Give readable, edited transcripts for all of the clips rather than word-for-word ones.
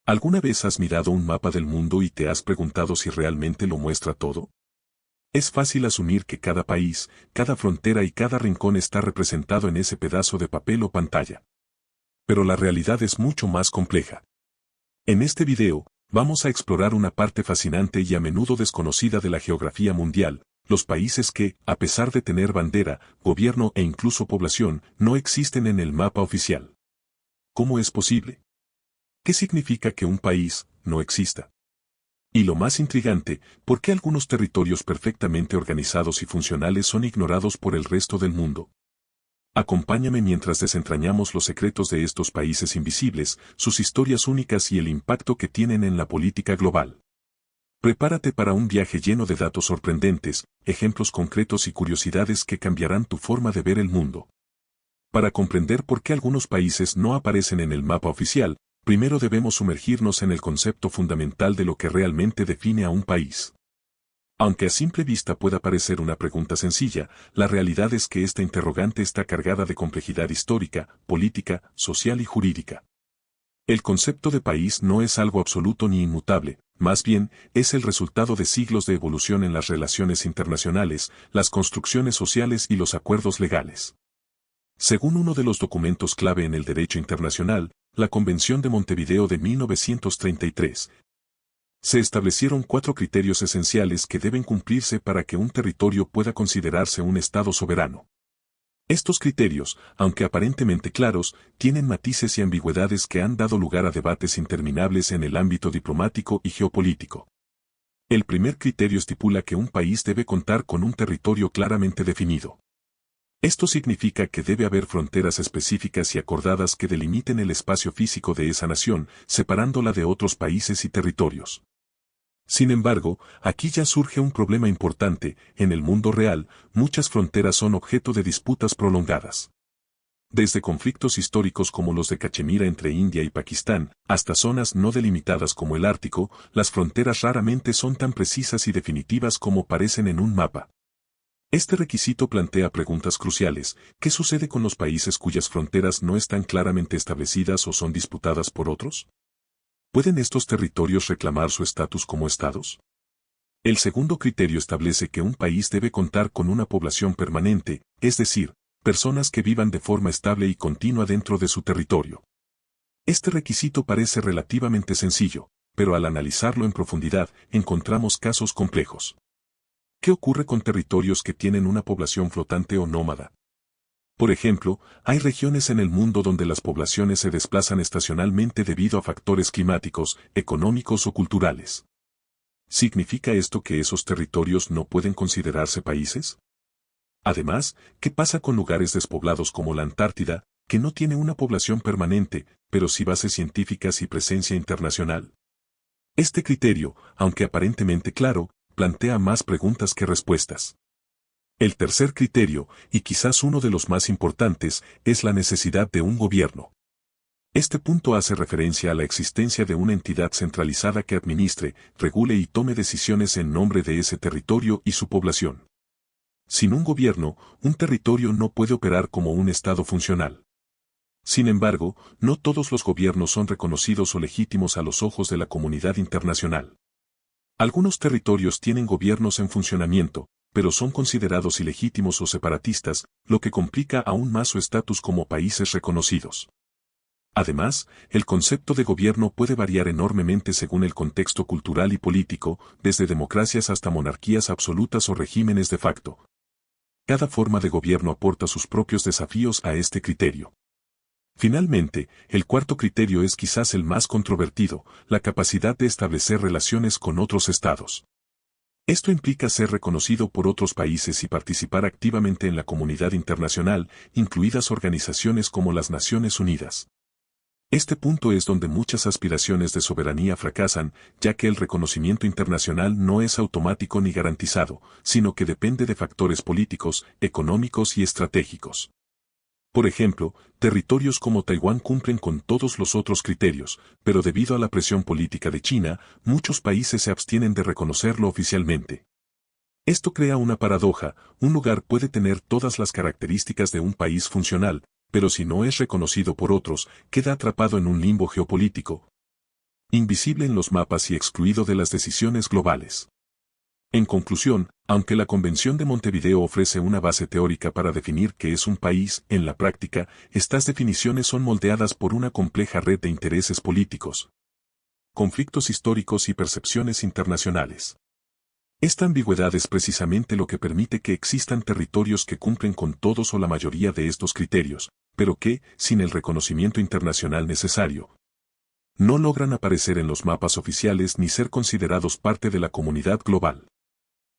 ¿Alguna vez has mirado un mapa del mundo y te has preguntado si realmente lo muestra todo? Es fácil asumir que cada país, cada frontera y cada rincón está representado en ese pedazo de papel o pantalla. Pero la realidad es mucho más compleja. En este video, vamos a explorar una parte fascinante y a menudo desconocida de la geografía mundial, los países que, a pesar de tener bandera, gobierno e incluso población, no existen en el mapa oficial. ¿Cómo es posible? ¿Qué significa que un país no exista? Y lo más intrigante, ¿por qué algunos territorios perfectamente organizados y funcionales son ignorados por el resto del mundo? Acompáñame mientras desentrañamos los secretos de estos países invisibles, sus historias únicas y el impacto que tienen en la política global. Prepárate para un viaje lleno de datos sorprendentes, ejemplos concretos y curiosidades que cambiarán tu forma de ver el mundo. Para comprender por qué algunos países no aparecen en el mapa oficial, primero debemos sumergirnos en el concepto fundamental de lo que realmente define a un país. Aunque a simple vista pueda parecer una pregunta sencilla, la realidad es que esta interrogante está cargada de complejidad histórica, política, social y jurídica. El concepto de país no es algo absoluto ni inmutable, más bien, es el resultado de siglos de evolución en las relaciones internacionales, las construcciones sociales y los acuerdos legales. Según uno de los documentos clave en el derecho internacional, la Convención de Montevideo de 1933, se establecieron 4 criterios esenciales que deben cumplirse para que un territorio pueda considerarse un Estado soberano. Estos criterios, aunque aparentemente claros, tienen matices y ambigüedades que han dado lugar a debates interminables en el ámbito diplomático y geopolítico. El primer criterio estipula que un país debe contar con un territorio claramente definido. Esto significa que debe haber fronteras específicas y acordadas que delimiten el espacio físico de esa nación, separándola de otros países y territorios. Sin embargo, aquí ya surge un problema importante: en el mundo real, muchas fronteras son objeto de disputas prolongadas. Desde conflictos históricos como los de Cachemira entre India y Pakistán, hasta zonas no delimitadas como el Ártico, las fronteras raramente son tan precisas y definitivas como parecen en un mapa. Este requisito plantea preguntas cruciales: ¿qué sucede con los países cuyas fronteras no están claramente establecidas o son disputadas por otros? ¿Pueden estos territorios reclamar su estatus como estados? El segundo criterio establece que un país debe contar con una población permanente, es decir, personas que vivan de forma estable y continua dentro de su territorio. Este requisito parece relativamente sencillo, pero al analizarlo en profundidad, encontramos casos complejos. ¿Qué ocurre con territorios que tienen una población flotante o nómada? Por ejemplo, hay regiones en el mundo donde las poblaciones se desplazan estacionalmente debido a factores climáticos, económicos o culturales. ¿Significa esto que esos territorios no pueden considerarse países? Además, ¿qué pasa con lugares despoblados como la Antártida, que no tiene una población permanente, pero sí bases científicas y presencia internacional? Este criterio, aunque aparentemente claro, plantea más preguntas que respuestas. El tercer criterio, y quizás uno de los más importantes, es la necesidad de un gobierno. Este punto hace referencia a la existencia de una entidad centralizada que administre, regule y tome decisiones en nombre de ese territorio y su población. Sin un gobierno, un territorio no puede operar como un Estado funcional. Sin embargo, no todos los gobiernos son reconocidos o legítimos a los ojos de la comunidad internacional. Algunos territorios tienen gobiernos en funcionamiento, pero son considerados ilegítimos o separatistas, lo que complica aún más su estatus como países reconocidos. Además, el concepto de gobierno puede variar enormemente según el contexto cultural y político, desde democracias hasta monarquías absolutas o regímenes de facto. Cada forma de gobierno aporta sus propios desafíos a este criterio. Finalmente, el cuarto criterio es quizás el más controvertido: la capacidad de establecer relaciones con otros estados. Esto implica ser reconocido por otros países y participar activamente en la comunidad internacional, incluidas organizaciones como las Naciones Unidas. Este punto es donde muchas aspiraciones de soberanía fracasan, ya que el reconocimiento internacional no es automático ni garantizado, sino que depende de factores políticos, económicos y estratégicos. Por ejemplo, territorios como Taiwán cumplen con todos los otros criterios, pero debido a la presión política de China, muchos países se abstienen de reconocerlo oficialmente. Esto crea una paradoja: un lugar puede tener todas las características de un país funcional, pero si no es reconocido por otros, queda atrapado en un limbo geopolítico. invisible en los mapas y excluido de las decisiones globales. En conclusión, aunque la Convención de Montevideo ofrece una base teórica para definir qué es un país, en la práctica, estas definiciones son moldeadas por una compleja red de intereses políticos, conflictos históricos y percepciones internacionales. Esta ambigüedad es precisamente lo que permite que existan territorios que cumplen con todos o la mayoría de estos criterios, pero que, sin el reconocimiento internacional necesario, no logran aparecer en los mapas oficiales ni ser considerados parte de la comunidad global.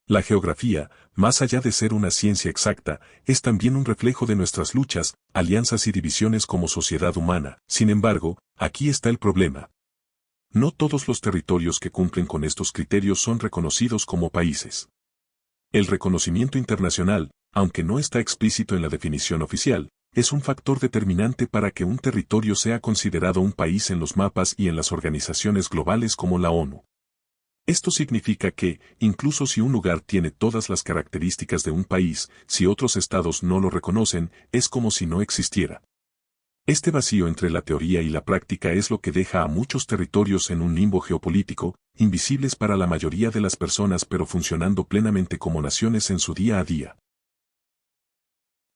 La geografía, más allá de ser una ciencia exacta, es también un reflejo de nuestras luchas, alianzas y divisiones como sociedad humana. Sin embargo, aquí está el problema. No todos los territorios que cumplen con estos criterios son reconocidos como países. El reconocimiento internacional, aunque no está explícito en la definición oficial, es un factor determinante para que un territorio sea considerado un país en los mapas y en las organizaciones globales como la ONU. Esto significa que, incluso si un lugar tiene todas las características de un país, si otros estados no lo reconocen, es como si no existiera. Este vacío entre la teoría y la práctica es lo que deja a muchos territorios en un limbo geopolítico, invisibles para la mayoría de las personas pero funcionando plenamente como naciones en su día a día.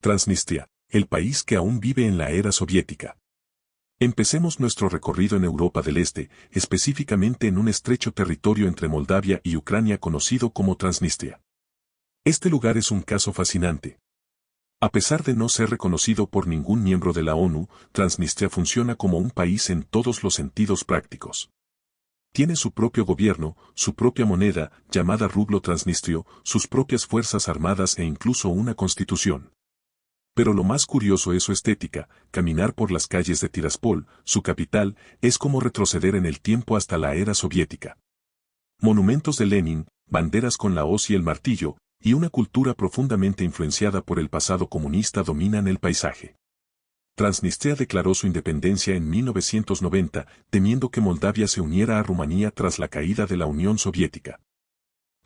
Transnistria, el país que aún vive en la era soviética. Empecemos nuestro recorrido en Europa del Este, específicamente en un estrecho territorio entre Moldavia y Ucrania conocido como Transnistria. Este lugar es un caso fascinante. A pesar de no ser reconocido por ningún miembro de la ONU, Transnistria funciona como un país en todos los sentidos prácticos. Tiene su propio gobierno, su propia moneda, llamada rublo transnistrio, sus propias fuerzas armadas e incluso una constitución. Pero lo más curioso es su estética. Caminar por las calles de Tiraspol, su capital, es como retroceder en el tiempo hasta la era soviética. Monumentos de Lenin, banderas con la hoz y el martillo, y una cultura profundamente influenciada por el pasado comunista dominan el paisaje. Transnistria declaró su independencia en 1990, temiendo que Moldavia se uniera a Rumanía tras la caída de la Unión Soviética.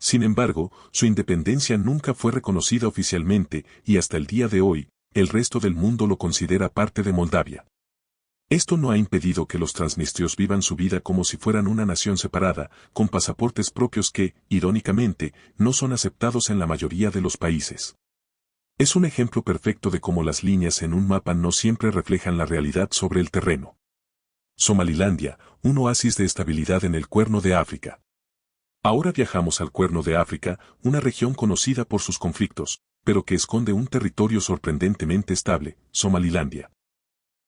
Sin embargo, su independencia nunca fue reconocida oficialmente y hasta el día de hoy, el resto del mundo lo considera parte de Moldavia. Esto no ha impedido que los transnistrios vivan su vida como si fueran una nación separada, con pasaportes propios que, irónicamente, no son aceptados en la mayoría de los países. Es un ejemplo perfecto de cómo las líneas en un mapa no siempre reflejan la realidad sobre el terreno. Somalilandia, un oasis de estabilidad en el Cuerno de África. Ahora viajamos al Cuerno de África, una región conocida por sus conflictos, pero que esconde un territorio sorprendentemente estable, Somalilandia.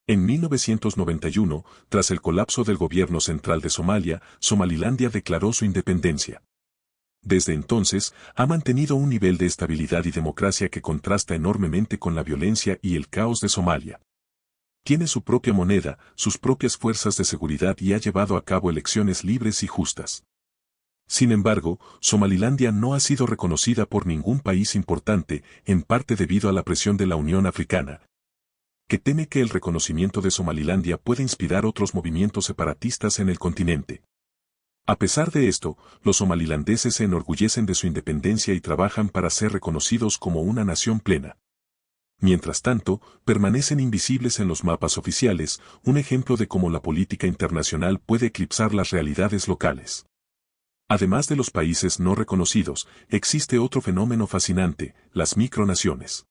En 1991, tras el colapso del gobierno central de Somalia, Somalilandia declaró su independencia. Desde entonces, ha mantenido un nivel de estabilidad y democracia que contrasta enormemente con la violencia y el caos de Somalia. Tiene su propia moneda, sus propias fuerzas de seguridad y ha llevado a cabo elecciones libres y justas. Sin embargo, Somalilandia no ha sido reconocida por ningún país importante, en parte debido a la presión de la Unión Africana, que teme que el reconocimiento de Somalilandia pueda inspirar otros movimientos separatistas en el continente. A pesar de esto, los somalilandeses se enorgullecen de su independencia y trabajan para ser reconocidos como una nación plena. Mientras tanto, permanecen invisibles en los mapas oficiales, un ejemplo de cómo la política internacional puede eclipsar las realidades locales. Además de los países no reconocidos, existe otro fenómeno fascinante, las micronaciones.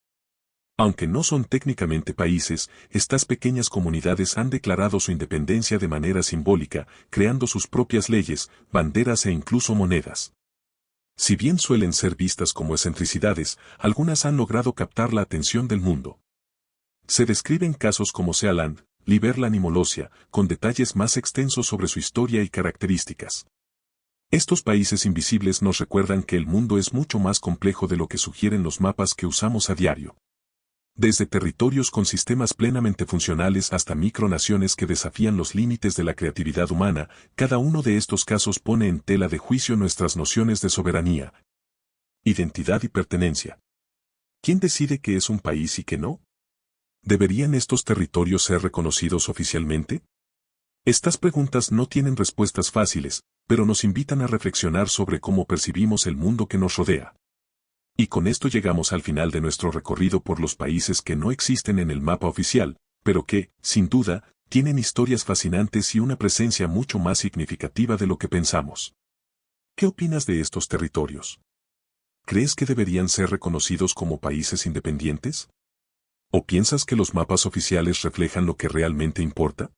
Aunque no son técnicamente países, estas pequeñas comunidades han declarado su independencia de manera simbólica, creando sus propias leyes, banderas e incluso monedas. Si bien suelen ser vistas como excentricidades, algunas han logrado captar la atención del mundo. Se describen casos como Sealand, Liberland y Molosia, con detalles más extensos sobre su historia y características. Estos países invisibles nos recuerdan que el mundo es mucho más complejo de lo que sugieren los mapas que usamos a diario. Desde territorios con sistemas plenamente funcionales hasta micronaciones que desafían los límites de la creatividad humana, cada uno de estos casos pone en tela de juicio nuestras nociones de soberanía, identidad y pertenencia. ¿Quién decide qué es un país y qué no? ¿Deberían estos territorios ser reconocidos oficialmente? Estas preguntas no tienen respuestas fáciles, pero nos invitan a reflexionar sobre cómo percibimos el mundo que nos rodea. Y con esto llegamos al final de nuestro recorrido por los países que no existen en el mapa oficial, pero que, sin duda, Tienen historias fascinantes y una presencia mucho más significativa de lo que pensamos. ¿Qué opinas de estos territorios? ¿Crees que deberían ser reconocidos como países independientes? ¿O piensas que los mapas oficiales reflejan lo que realmente importa?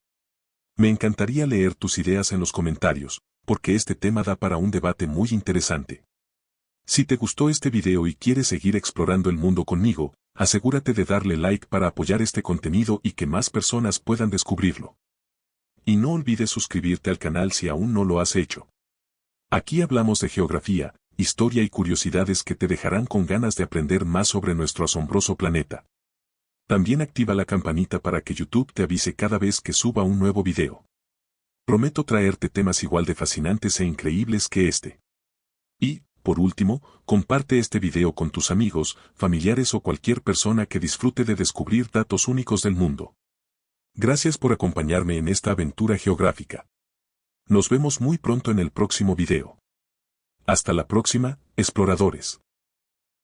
Me encantaría leer tus ideas en los comentarios, porque este tema da para un debate muy interesante. Si te gustó este video y quieres seguir explorando el mundo conmigo, asegúrate de darle like para apoyar este contenido y que más personas puedan descubrirlo. Y no olvides suscribirte al canal si aún no lo has hecho. Aquí hablamos de geografía, historia y curiosidades que te dejarán con ganas de aprender más sobre nuestro asombroso planeta. También activa la campanita para que YouTube te avise cada vez que suba un nuevo video. Prometo traerte temas igual de fascinantes e increíbles que este. Y, por último, comparte este video con tus amigos, familiares o cualquier persona que disfrute de descubrir datos únicos del mundo. Gracias por acompañarme en esta aventura geográfica. Nos vemos muy pronto en el próximo video. Hasta la próxima, exploradores.